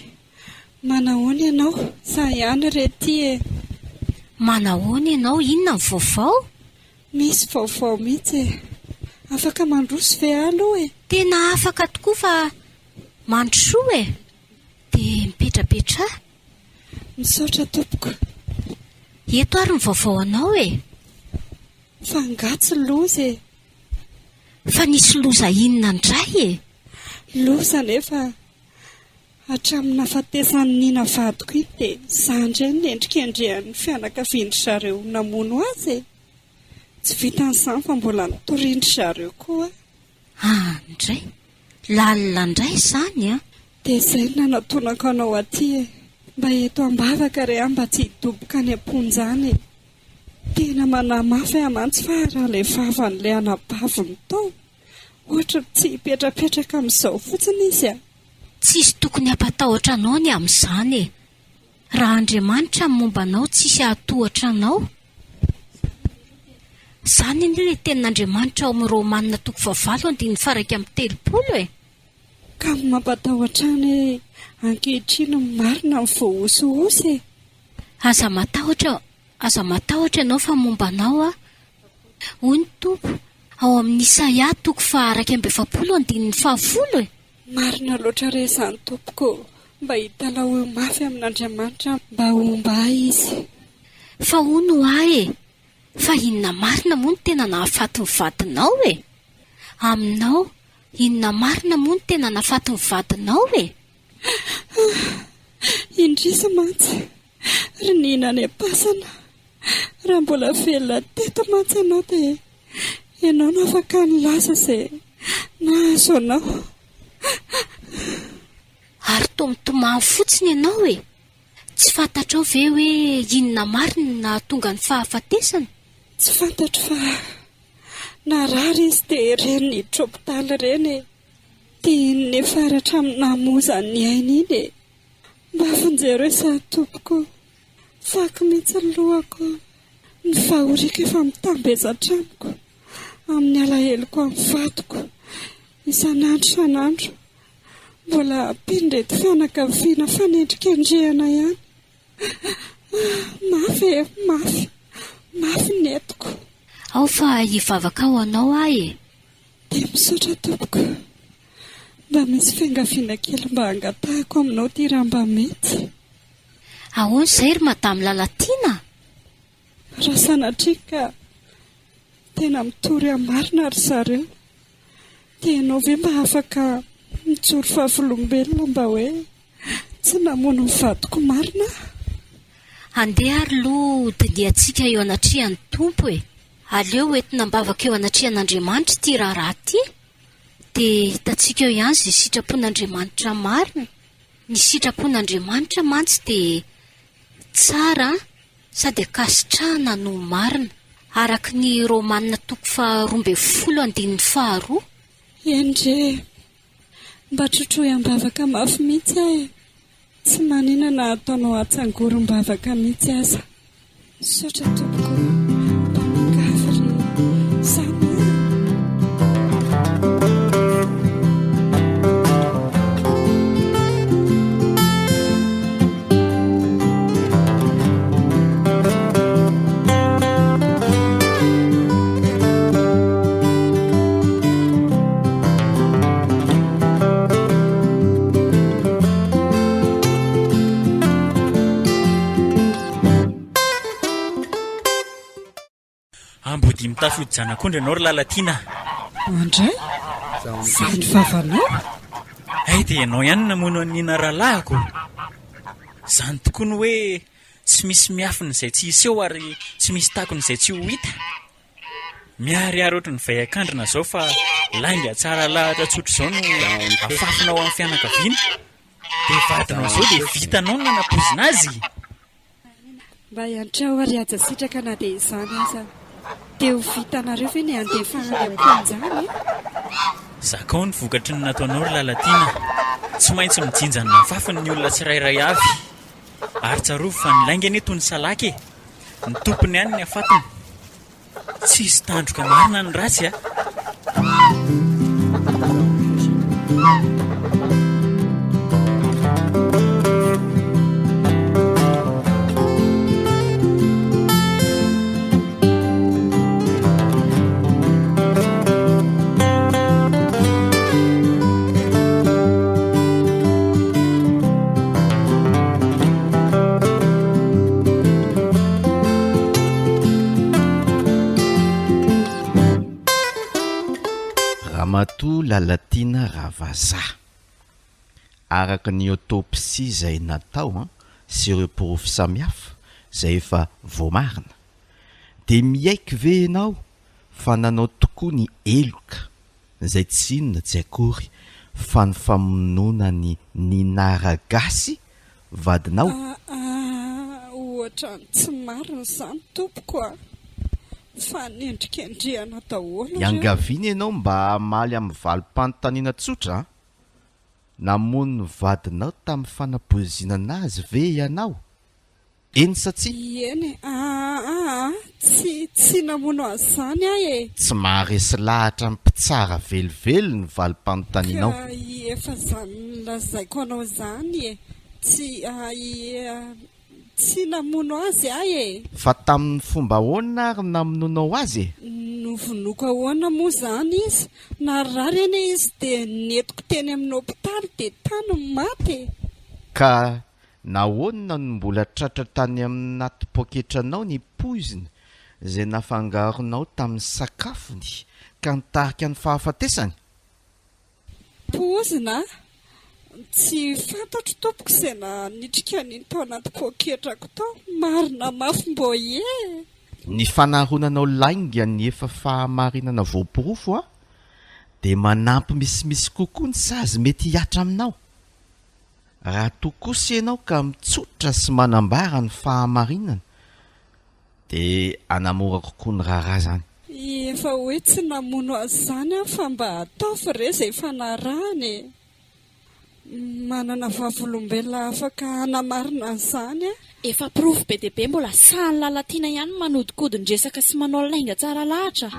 Speaker 4: manahoana ianao? Za ihany rety e.
Speaker 2: Manahoana ianao? Inona ny vaovao?
Speaker 4: Misy vaovao mihitsy e. Afaka mandroso ve aloha e?
Speaker 2: Tena afaka tokoa fa mandrosoa e. Dia mipetrapetra.
Speaker 4: Misaotra tompoko.
Speaker 2: Eto ary ny vaovao anao e.
Speaker 4: Fa ngatsy loza e.
Speaker 2: Fa nisy loza inona indray e?
Speaker 4: Loza nefa hatramin'ny nahafatesan'ny nina vadiko iny dia izandray ny endrikendrehan'ny fianakavian'ny zareo namono azy e. Tsy vitan'izany fa mbola nitorindry zareo koa.
Speaker 2: Indray, lalina indray izany a.
Speaker 4: Dia izay nanatonako anao aty e. Mba eto ambavaka ry mba tsy hidoboka any am-ponjany. Tena manamafy amantsy fa raha ilay vavan'ilay anabaviny tao. Ohatra tsy hipetrapetraka amin'izao fotsiny izy a.
Speaker 2: Tsisy tokony hampatahotra anao ny amin'izany e. Raha Andriamanitra momba anao tsisy ahatohatra anao. Izany ny ilay tenin'Andriamanitra ao amin'ny Romanina 9:30 e.
Speaker 4: Ka mampatahotra any ankehitriny marina ny voahosihosy e.
Speaker 2: Aza matahotra ianao fa momba anao a. Hoy ny Tompo ao amin'ny Isaia 2:20 e.
Speaker 4: Marina loatra re izany tompoko. Mba hitalao mafy amin'Andriamanitra mba homba izy.
Speaker 2: Fa hono ahy e. Fa inona marina moa ny tena nahafaty ny vadinao e? Aminao, inona marina moa ny tena nahafaty ny vadinao e?
Speaker 4: Indrisy mantsy. Rinina any am-pasana. Raha mbola velona teto mantsy ianao dia ianao no afaka nilaza izay nahazo anao.
Speaker 2: Ary tomitomamy fotsiny ianao e. Tsy fantatrao ve hoe inona marina na tonga ny fahafatesana?
Speaker 4: Tsy fantatro fa narary izy dia reny tropitaly ireny tiany faratra amin'ny namozany ainy iny e. Mba vonjero hoe sa tompoko, fako mihitsy ny lohako ny vahorika efa mitambezatramiko amin'ny alaheloko amin'ny vatoko isanandro. Mbola mpindrety fianakaviana fanendrikendrehana ihany. Mafy netiko.
Speaker 2: Ao fa hivavaka ao anao ahy e.
Speaker 4: Dia misaotra tompoko. Mba misy fiangaviana kely mba hangatahako aminao ty raha mba mety.
Speaker 2: Ahoana izay ry Madame Lalatina?
Speaker 4: Raha sanatria ka tena mitory marina ry zareo, dia ianao ve mba afaka mijoro fahavelom-belona mba hoe tsy namono ny vadiko marina?
Speaker 2: Andeha ary loha dindiantsika eo anatrihan'ny tompo e. Aleo hoentina mbavaka eo anatrihan'Andriamanitra ty raha ty. Dia hitantsika eo ihany izay sitrapon'Andriamanitra marina. Ny sitrapon'Andriamanitra mantsy dia tsara sady akasitrahana no marina. Araka ny Romanina 12:2.
Speaker 4: Endre, mba trotroham-bavaka mafy mihitsy ahy. Tsy maninana ataonao atsangorom-bavaka mihitsy aza. Saotra tompoko, mba mikafy ry samy.
Speaker 1: Ambody mitafody zanak'ondry ianao ry Lalatina.
Speaker 4: Andray? Zay ny vavanao?
Speaker 1: Ay dia ianao ihany namono an'ina rahalahiko. Zany tokoa ny hoe tsy misy miafina izay tsy hiseho ary tsy misy takony izay tsy ho hita. Miariary ohatry ny vaiakandrina izao fa lainga tsara lahatra tsotra izao no afafinao amin'ny fianakaviana. Dia vadinao izao dia vitanao no nanapozina azy.
Speaker 4: Mba hiantrao ary aja sitraka na dia izany aza. Dia ho vitanareo ve ny andefana any amponjany?
Speaker 1: Zakao ny vokatry ny nataonao ry Lalatina. Tsy maintsy mijinjana ny vafiny ny olona tsirairay avy. Ary tsarovy fa ny laingany eto ny salaky e. Ny tompony ihany ny afatiny. Tsisy tandroka marina ny ratsy a.
Speaker 10: Ramatoa Lalatina Ravaza. Araka ny autopsie izay natao sy ireo porofo samihafa izay efa voamarina. Dia miaiky ve ianao fa nanao tokoa ny eloka izay tsy inona tsy akory fa ny famonoana ny Nina Gasy vadinao?
Speaker 4: Ohatra ny tsy marina izany tompoko a. Fa nendrikendrehana daholo.
Speaker 10: Iangaviana ianao mba hamaly amin'ny valim-panontaniana tsotra. Namono ny vadinao tamin'ny fanapozinana azy ve ianao? Eny sa tsy?
Speaker 4: Eny, tsy namono azany ahy e.
Speaker 10: Tsy maharesy lahatra ny mpitsara velively ny valim-panontanianao.
Speaker 4: Ka efa zany lazaiko anao zany e. Tsy namono azy ahy e.
Speaker 10: Fa tamin'ny fomba ahoana ary namononao azy e?
Speaker 4: Novonoko ahoana moa zany izy. Narary eny izy dia netiko teny amin'ny hopitaly dia tany maty.
Speaker 10: Ka nahoana no mbola tratra tany amin'ny naty poketranao ny poizina izay nafangaronao tamin'ny sakafony ka nitarika ny fahafatesany?
Speaker 4: Poizina? Tsy fantatro tompoko izay nitrika ny tao anaty poketrako tao. Marina mafy mbo ie.
Speaker 10: Ny fanaronanao lainga ny efa fahamarinana voaporofo dia manampy misimisy kokoa ny sazy mety hiatra aminao. Raha toa kosa ianao ka mitsotra sy manambara ny fahamarinana dia anamora kokoa ny raharaha zany.
Speaker 4: Efa hoe tsy namono azy izany aho fa mba ataofy re izay fanarahany. Manana vavolombelona afaka hanamarina an'izany a.
Speaker 5: Efa pirofo be dia be mbola sahany lalatiana ihany manodikodin-dresaka sy manao lainga tsara lahatra.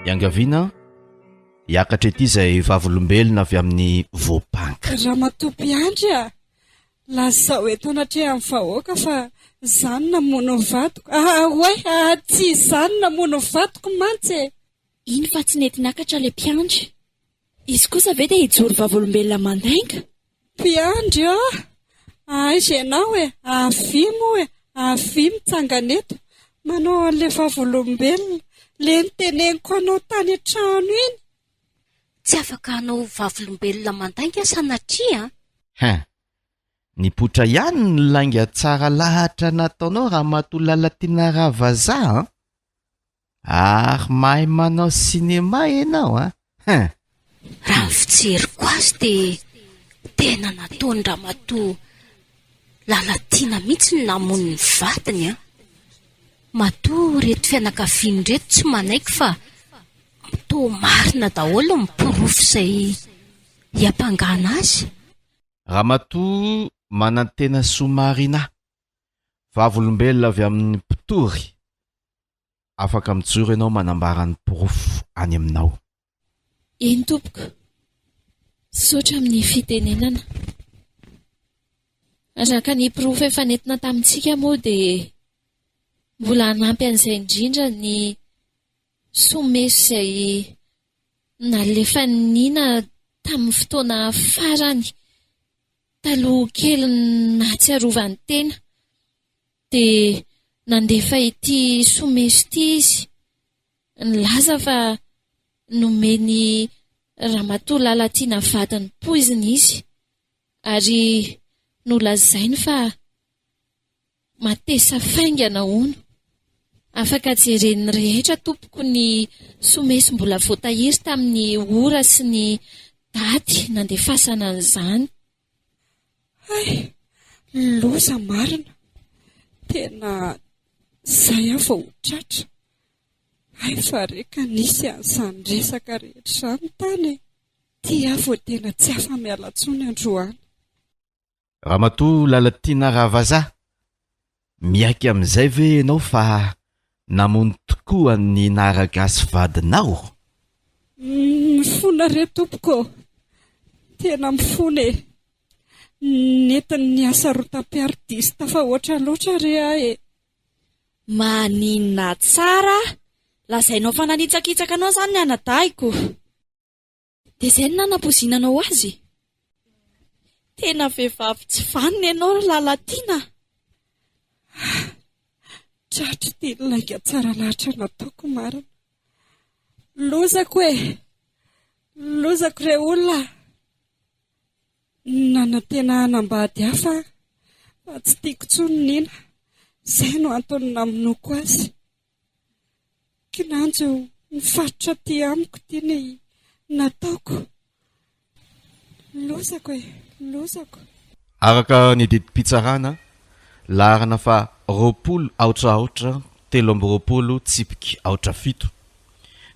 Speaker 10: Iangaviana hiakatra ety izay vavolombelona avy amin'ny voapanka.
Speaker 4: Raha matompy andry a, lazao eto anatrehan'ny vahoaka fa izany namono vadiko. Hoe tsy izany namono vadiko mantsy.
Speaker 5: Iny fa tsy nety niakatra ilay mpiandry. Izy kosa ve dia hijoro vavolombelona mandainga?
Speaker 4: Mpiandry aiza ianao avy moa avy mitsangana eto manao an'ilay vavolombelona le niteneniko anao tany an-trano iny.
Speaker 2: Tsy afaka hanao vavolombelona mandainga sanatria.
Speaker 10: Nipotra ihany ny lainga tsara lahatra nataonao raha matoa lalatiana ravazaha. Ary mahay manao sinema ianao
Speaker 2: Raha fijeriko azy dia tena nataony ramatoa lalatiana mihitsy ny namono ny vadiny matoa reto fianakaviany reto tsy manaiky fa toa marina daholo mipirofo izay hiampangana azy.
Speaker 10: Ramatoa manantena somarina vavolombelona avy amin'ny mpitory afaka mijoro ianao manambara ny pirofo any aminao.
Speaker 5: Eny tompoko, sotra amin'ny fitenenana. Araka ny pirofo efa nentina tamintsika moa dia mbola hanampy an'izay indrindra ny someso izay nalefa nina tamin'ny fotoana farany taloha kely nahatsiarovany tena dia nandefa ity someso ity izy. Nilaza fa nomeny ramatoa lalatiana vadiny poizina izy ary nolazainy fa matesa faingana hono. Afaka jeren'ny rehetra tompoko ny someso mbola voatahiry tamin'ny ora sy ny daty nandefasana an'izany.
Speaker 4: Loza marina tena izay aho vao hotratra. Fa reka nisy an'izany resaka rehetra izany tany. Tia aho vao tena tsy afa-miala intsony androany.
Speaker 10: Ramatoa lalatiana ravazaha, miaiky amin'izay ve ianao fa namono tokoa ny naharagasy vadinao?
Speaker 4: Mifona re tompoko, tena mifona netiny ny asa rotam-piardista fa oatra loatra re ahy.
Speaker 5: Maninona tsara, lazainao fa nanitsakitsaka anao izany ny anadaiko. Dia izay no nanampozinanao azy? Tena vehivavy tsy vanina ianao lalatiana.
Speaker 4: Tratra tia lainga tsara lahatra nataoko marina. Lozako re olona. Nanantena hanambady hafa fa tsy tiako intsony nina. Izay no antony namonoko azy. Kinanjo ny faritra ty amiko ty ny nataoko. Lozako.
Speaker 10: Araka ny didim-pitsarana laharana fa 20 tsipika 7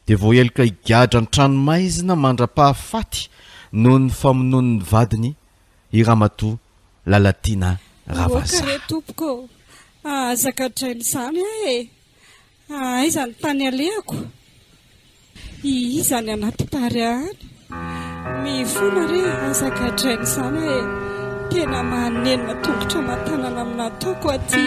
Speaker 10: dia voaelika higadra ny tranomaizina mandra-pahafaty noho ny famonoan'ny vadiny i ramatoa lalatiana ravazaha.
Speaker 4: Re tompoko, zakadrainy izany aiza ny tany alehako? Izany anaty pary any. Mifona re zakadrainy izany tena manenina tongotra matanana amina ataoko aty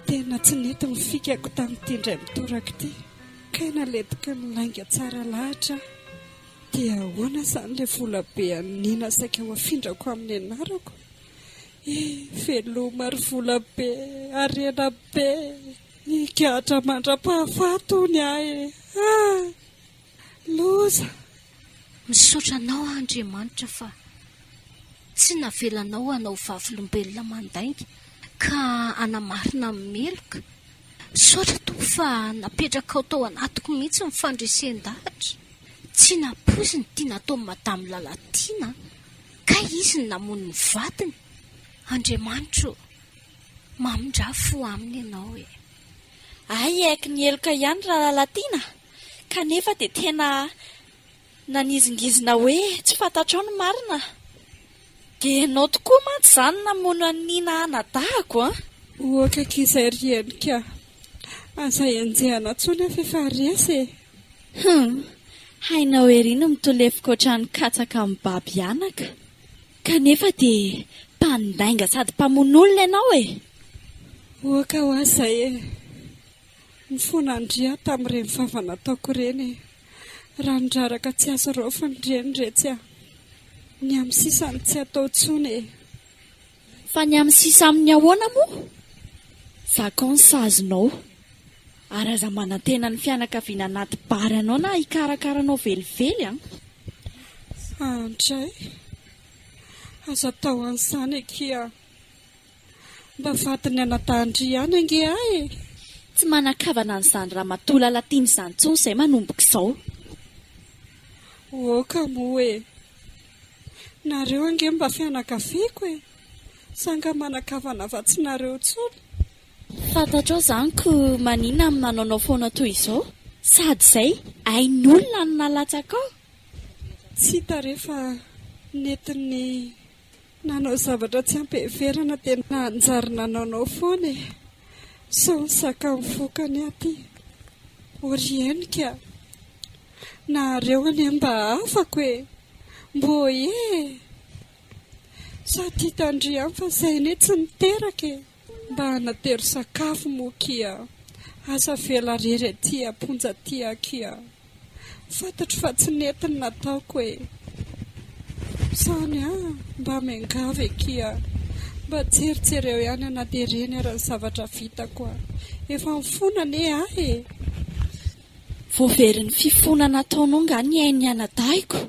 Speaker 4: Tena tsy nety mifikako tamin'ity indray mitoraka ity. kay naletika ny lainga tsara lahatra dia ahoana izany ilay volabe anina saika ho afindrako amin'ny anarako. Veloma ry volabe, arena be, ikatra mandra-pahafatony ahy. Loza.
Speaker 2: Misaotra anao Andriamanitra fa tsy navelanao hanao vavolombelona mandainga ka anamarina meloka. Misaotra toa fa napetraka ao tao anatiko mihitsy ny fandresendahatra. Tsy napozy ny tia natao madamo Lalatiana ka izy ny namono ny vatiny. Andriamanitra, mamindrafo aminy ianao e.
Speaker 5: Ay, aiky ny eloka ihany raha Lalatiana, kanefa dia tena nanizingizina hoe tsy fantatrao ny marina. Dia ianao tokoa mantsy izany namono anina anadahako a.
Speaker 4: Okaka izay rianika, aza enjehana tsony afa efa resy.
Speaker 5: Hainao eriny mitolefika ohatrany katsaka amin'ny baby anaka. Kanefa dia mpandainga sady mpamon'olona ianao e.
Speaker 4: Oka ho azay e. Ny fonandria tamin'ireny vava nataoko ireny raha ndraraka tsy azo raofa ny reniretsy aho. Ny amin'ny sisany tsy atao tsony e.
Speaker 5: Fa ny amin'ny sisa amin'ny ahoana moa? Zakao ny sazonao. Ary aza manantena ny fianakaviana anaty bary anao na hikarakaranao velively a.
Speaker 4: Andray, aza tao an'izany ekia. Mba vatiny anadandry ihany ange ahy.
Speaker 5: Tsy manakavana an'izany raha matoa Lalatiana izany intsony izay manomboka izao.
Speaker 4: Oka moa e. Nareo ange mba fianakaviako e. Sanga manakavana vatsinareo tsony.
Speaker 5: Fantatrao izany ko manina amin'ny nanaonao foana toy izao. Sady izay ain'olona no nalatsaka ao.
Speaker 4: Tsy hita rehefa netiny nanao zavatra tsy ampeverana dia nanjary nanaonao foana e. Sao ny saka mivokany aty. Orienika. Nareo ane mba afako e. Mbo e. Sady hitandriam fa izay ne tsy niteraka e. Mba hanatero sakafo mokia. Asa vela rery aty aponja aty akia. Fantatro fa tsy netiny nataoko e. Sany mba mengava ekia. Mba jerijereo ihany anaty ireny ary ny zavatra vitako a. Efa mifonana e ahy e.
Speaker 5: Voaverin'ny fifonana ataonao nga ny ainy anadahiko.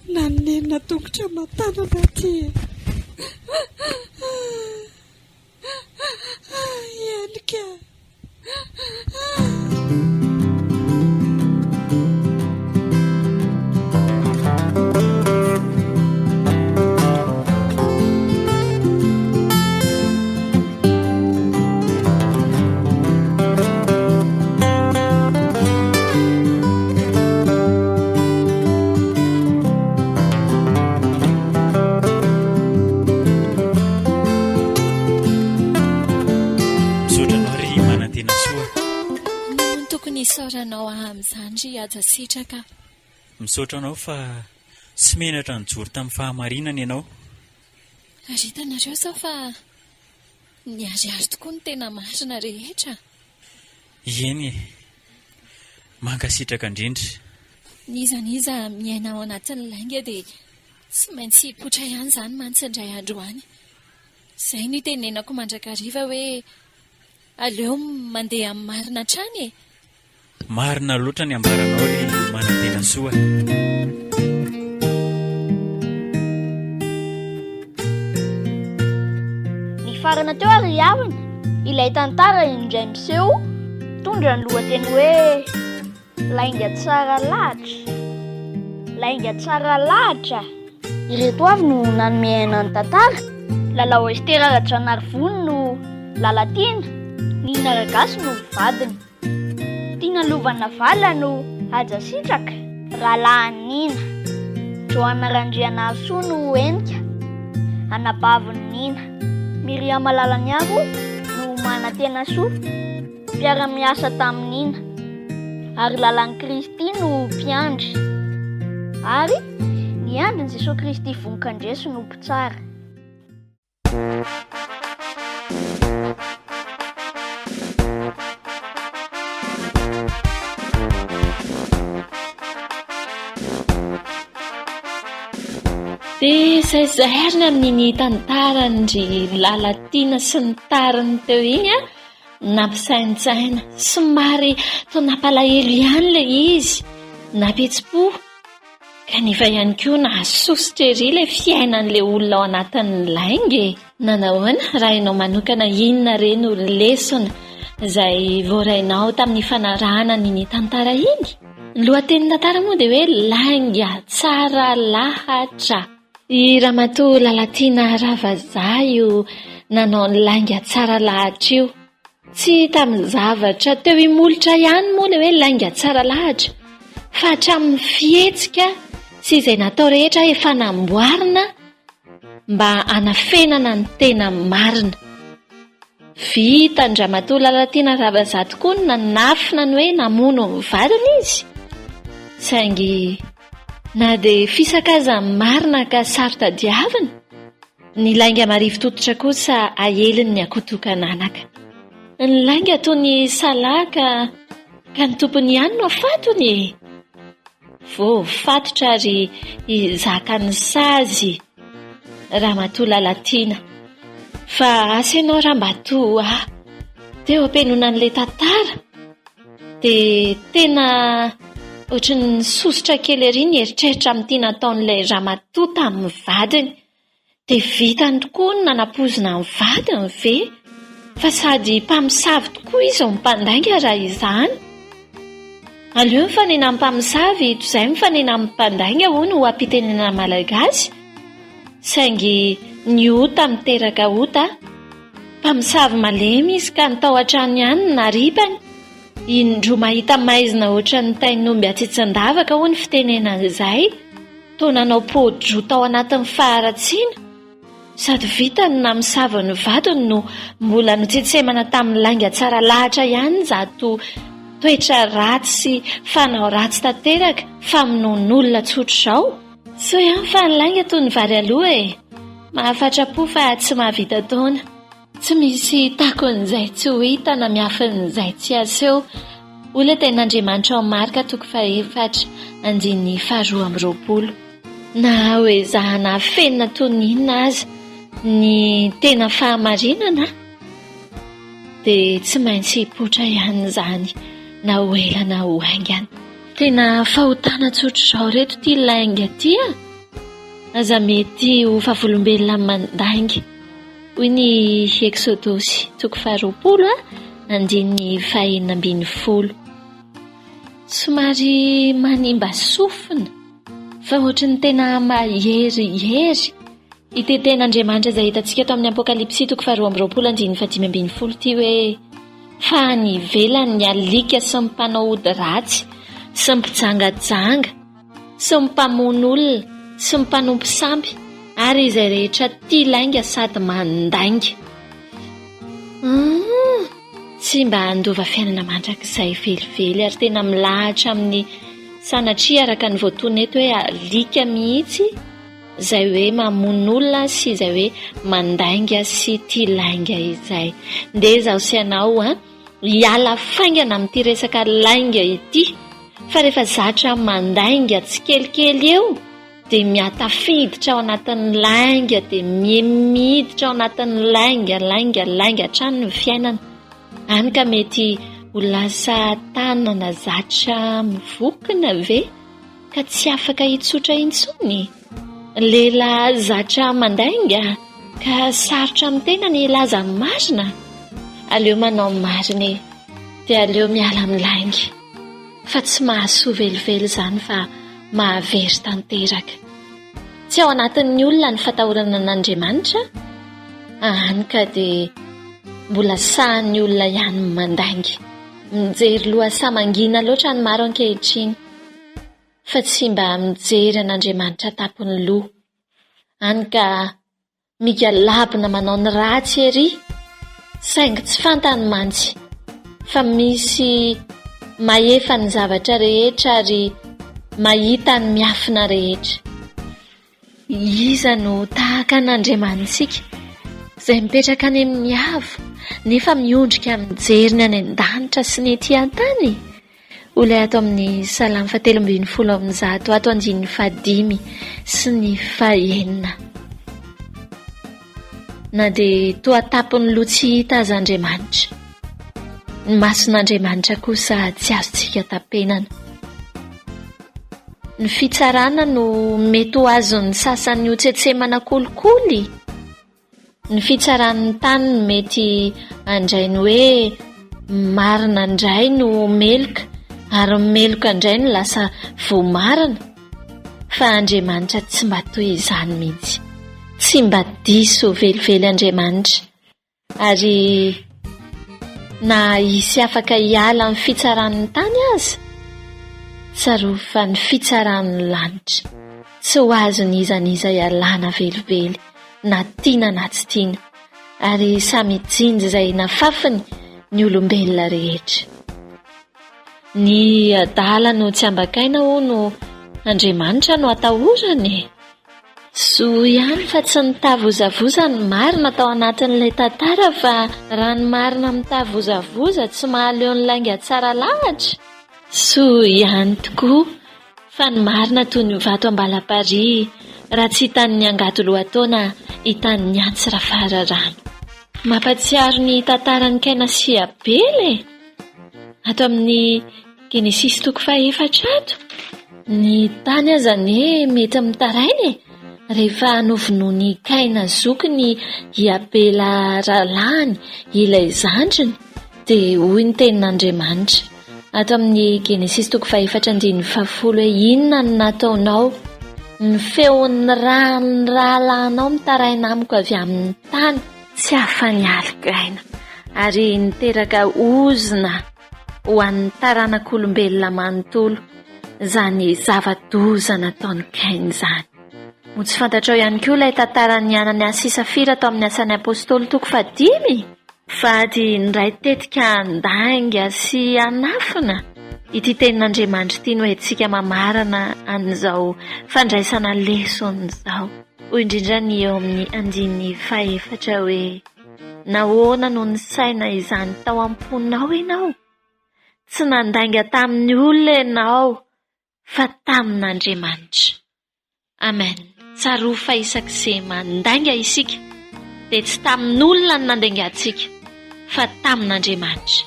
Speaker 4: Nanenina tongotra matanana aty e. Ianika.
Speaker 8: Isaoranao amin'izany ry aja sitraka.
Speaker 1: Misaotra anao fa tsy menatra nijoro tamin'ny fahamarinana ianao.
Speaker 8: Ritanareo sao fa niariary tokoa ny tena marina rehetra.
Speaker 1: Eny e, mankasitraka indrindra.
Speaker 8: Nizaniza miaina ao anatin'ny lainga dia tsy maintsy hipotra ihany izany mantsindray andro any. Izay no tenenako mandrakariva hoe aleo mandeha amin'ny marina trany e.
Speaker 1: Marina loatra ny ambaranao ry manantena soa.
Speaker 3: Ny farana teo ary avana, ilay tantara indray miseho, tondra ny lohateny hoe lainga tsara lahatra. Lainga tsara lahatra. Ireto avy no nanomehana ny tantara. Lalao Estera Rajanarivony no Lalatiana, Nina Ragasy no vadiny. Tina Lovana Vala no Aja Sitraka, Rahalahy Nina. Joana Randrianasoa no Enika, anabaviny Nina. Miriama Lalanyaro no Manantena Soa, mpiara-miasa tamin'ny Nina. Ary Lalany Kristy no mpiandry. Ary ny andriny Jesosy Kristy vonikandreso no mpitsara.
Speaker 8: dia izay arina amin'iny tantarandry lalatiana sy ny tariny teo iny a nampisaintsaina somary toa nampalahelo ihany ilay izy napetsi-po kanefa ihany koa nahasositra ery ilay fiainan'ilay olona ao anatin'ny laingy. Nanahoana raha ianao manokana inona reny ho lesona izay voarainao tamin'ny fanarahana n'iny tantara iny? Ny lohatenin'ny tantara moa dia hoe lainga tsara lahatra. I ramatoa Lalatiana Ravazaha io nanao ny lainga tsara lahatra io. Tsy tamin'ny zavatra teo imolotra ihany moa ilay hoe lainga tsara lahatra, fa hatramin'ny fihetsika sy izay natao rehetra efa namboarina mba hanafenana ny tena marina. Vita ny ramatoa Lalatiana Ravazaha tokoa ny nanafina ny hoe namono ny vadiny izy. Saingy na dia fisakazany marina ka sarotadiavina, ny lainga marivo tototra kosa aheliny ny akotokananaka. Ny lainga toy ny salaka ka ny tompony ihany no fatony. Voafatotra ary izakany sazy ramatoa Lalatiana. Fa asa ianao raha mba toa teo ampenonan'ilay tantara dia tena ohatran'ny sositra kely ery ny eritreritra amin'ity nataon'ilay ramatoa tamin'ny vadiny. Dia vitany tokoa ny nanapozina ny vadiny ve? Fa sady mpamosavy tokoa izy ao mpandainga raha izany. Aleo mifanena amin'ny mpamosavy toy izay mifanena amin'ny mpandainga hono ho ampitenena malagasy. Saingy ny ota miteraka ota, mpamosavy malemy izy ka nitao an-trano ihany ny naripany. Indro mahita maizina ohatran'ny tainomby atsitsin-davaka ho ny fitenena izay, toa nanao podro tao anatin'ny faharatsiana. Sady vita ny namosavy ny vadiny no mbola notsetsemana tamin'ny lainga tsara lahatra ihany zato toetra ratsy sy fanao ratsy tanteraka famonoan'olona tsotra izao. So ihany fa ny lainga toy ny vary aloha e, mahafatra-po fa tsy mahavita taona. Tsy misy takon'izay tsy ho hita na miafin'izay tsy aseho. Olona ten'Andriamanitra ao marika 4:2. Na hoe zahana fenina toy ny inona aza ny tena fahamarinana dia tsy maintsy hipoitra ihany izany na ho ela na ho haingana. Tena fahotana tsotra izao reto ity lainga ity a. Aza mety ho fahavolombelona mandainga. Hoy ny Exodosy 2:5-10. Somary manimba sofina fa ohatran'ny tena maherihery iteten'Andriamanitra izay hitantsika eto amin'ny Apokalipsy 2:2-5 ity hoe fa ny ivelany ny alika sy ny mpanao ody ratsy sy ny mpijangajanga sy ny mpamono olona sy ny mpanompo sampy ary izay rehetra tia lainga sady mandainga. Tsy mba handova fiainana mandrakizay velively ary tena milahatra amin'ny sanatria araka ny voatony eto hoe alika mihitsy izay hoe mamono olona sy izay hoe mandainga sy tia lainga izay. Ndeha izaho sy ianao hiala faingana amin'ity resaka lainga ity, fa rehefa zatra mandainga tsy kelikely eo dia miatafiditra ao anatin'ny lainga dia miditra ao anatin'ny lainga hatrany ny fiainana. Hany ka mety ho lasa tanana zatra mivokona ve ka tsy afaka hitsotra intsony. Lela zatra mandainga ka sarotra amin'ny tena ny laza marina. Aleo manao marina dia aleo miala amin'ny lainga, fa tsy mahasoa velively izany fa mahavery tanteraka. Tsy ao anatin'ny olona ny fatahorana an'Andriamanitra. Hany ka dia mbola sahan'ny olona ihany mandainga. Mijery loha samangina loatra ny maro ankehitriny, fa tsy mba mijery an'Andriamanitra tapony loha. Hany ka migalabona manao ny ratsy ery, saingy tsy fantany mantsy fa misy mahefa ny zavatra rehetra ary mahita ny miafina rehetra. Iza no tahaka an'Andriamanitsika izay mipetraka any amin'ny avo nefa miondrika mijery ny any an-danitra sy ny ety an-tany? Olay ato amin'ny salamy 7:10 ato andiny 5 sy ny 6. Na dia toa tapony loha tsy hita azy Andriamanitra, ny mason'Andriamanitra kosa tsy azontsika tapenana. Ny fitsarana no mety ho azon'ny sasany ho tsetsemana kolikoly. Ny fitsaran'ny tany no mety andrainy hoe marina indray no meloka, ary meloka indray no lasa voamarina. Fa Andriamanitra tsy mba toy izany mihitsy. Tsy mba diso velively Andriamanitra. Ary na isy afaka hiala amin'ny fitsaran'ny tany aza, tsaroa fa ny fitsaran'ny lanitra tsy ho azony izaniza hialana velively, na tiana na tsy tiana, ary samy jinja izay nafafiny ny olombelona rehetra. Ny adala no tsy ambakaina ho no Andriamanitra no atahorany. So ihany fa tsy nitavozavoza ny marina tao anatin'ilay tantara, fa raha ny marina mitavozavoza tsy mahaleo ny lainga tsara lahatra. So ihany tokoa fa ny marina toy ny vato ambalapary, raha tsy hitan'ny angato lohataona hitan'ny antsy rafararano. Mampatsiaro ny tantaran'ny Kaina sy Abely. Ato amin'ny Genesis 4:4 ny tany azany mety mitarainy rehefa novonoiny Kaina zokiny i Abela ralahany ilay zandriny, dia hoy ny tenin'Andriamanitra ato amin'ny Genesis 4:4 inona no nataonao? Ny feon'ny rahalahinao mitaraina amiko avy amin'ny tany, tsy afa-nialika aina, ary niteraka ozina ho an'ny taranak'olombelona manontolo, izany zava-doza nataon'ny Kaina izany. Mo tsy fantatrao ihany koa ilay tantaran'ny Ananiasy sy Safira tao amin'ny Asan'ny Apôstôly 5 fady ndray tetika andanga sy anafina. Ity tenin'Andriamanitra ity no entsika mamarana an'izao fandraisana leson'izao. Hoy indrindra ny eo amin'ny 5:4 hoe nahoana no nisaina izany tao am-ponao ianao? Tsy nandanga tamin'ny olona ianao, fa tamin'Andriamanitra. Amen. Tsaroa fa isak'izay mandanga isika dia tsy tamin'ny olona no nandangantsika, fa tamin'Andriamanitra.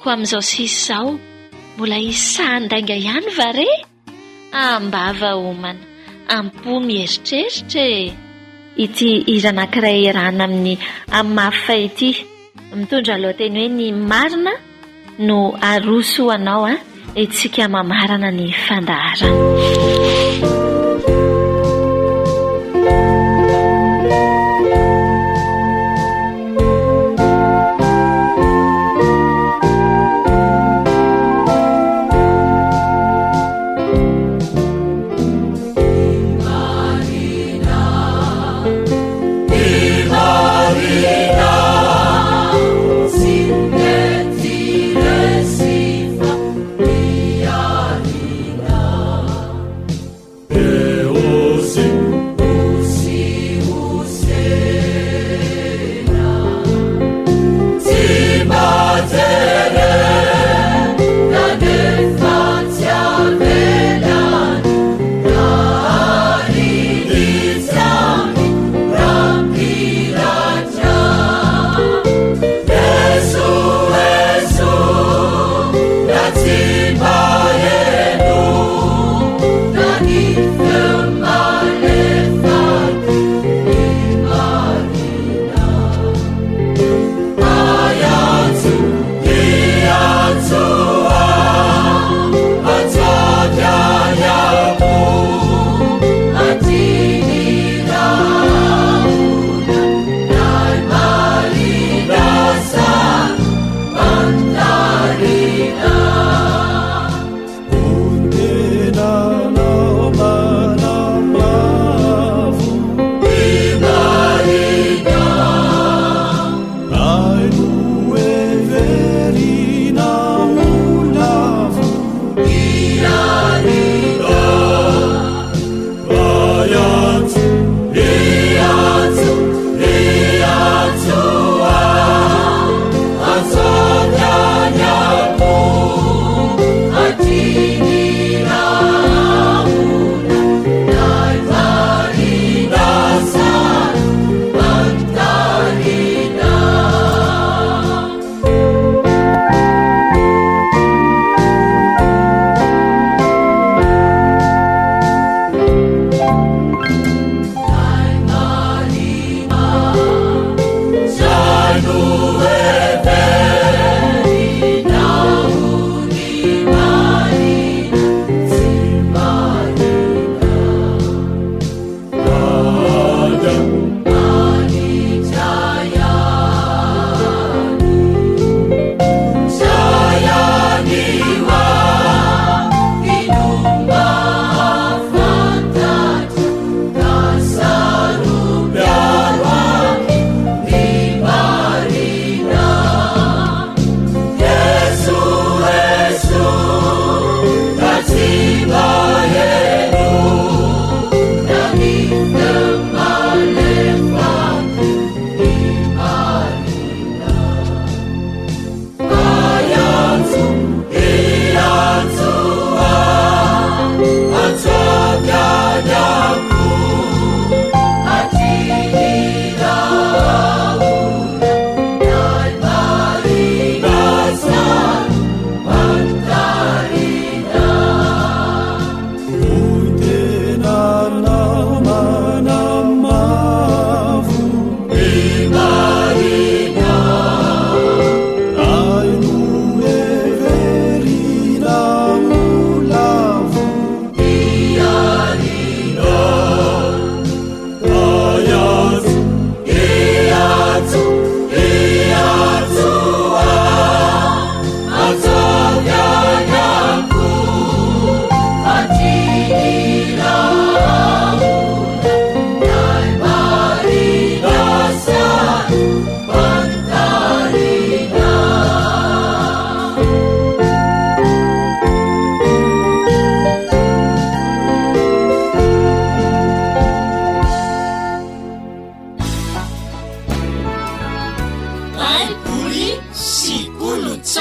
Speaker 8: Koa amin'izao sisa izao mbola isa handanga ihany vare? Ambava homana, ampo mieritreritra e. Ity hira anankiray iarahana amin'ny Amafa ity mitondra lohateny hoe ny marina no aroso ho anao etsika mamarana ny fandaharana.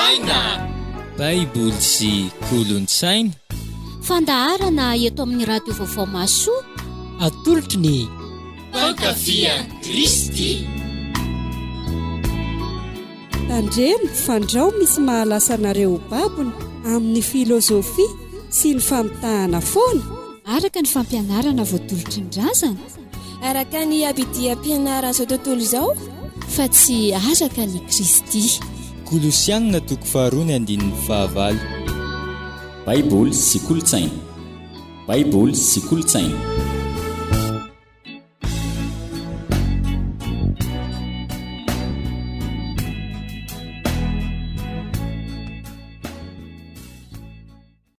Speaker 6: kolotsaina baiboly sy kolotsaina
Speaker 2: fandaharana eto amin'ny radio vaovao masoa
Speaker 6: atolotry ny fankafian Kristy.
Speaker 4: tandremo fandrao misy mahalasa anareo babony amin'ny filozofia sy ny famitahana foana
Speaker 11: araka ny fampianarana voatolotry ny razana
Speaker 12: araka ny abidiam-pianarana izao tontolo izao
Speaker 11: fa tsy araka ny Kristy.
Speaker 6: Kolosianina 2:9
Speaker 7: baiboly sy kolotsaina baiboly sy kolotsaina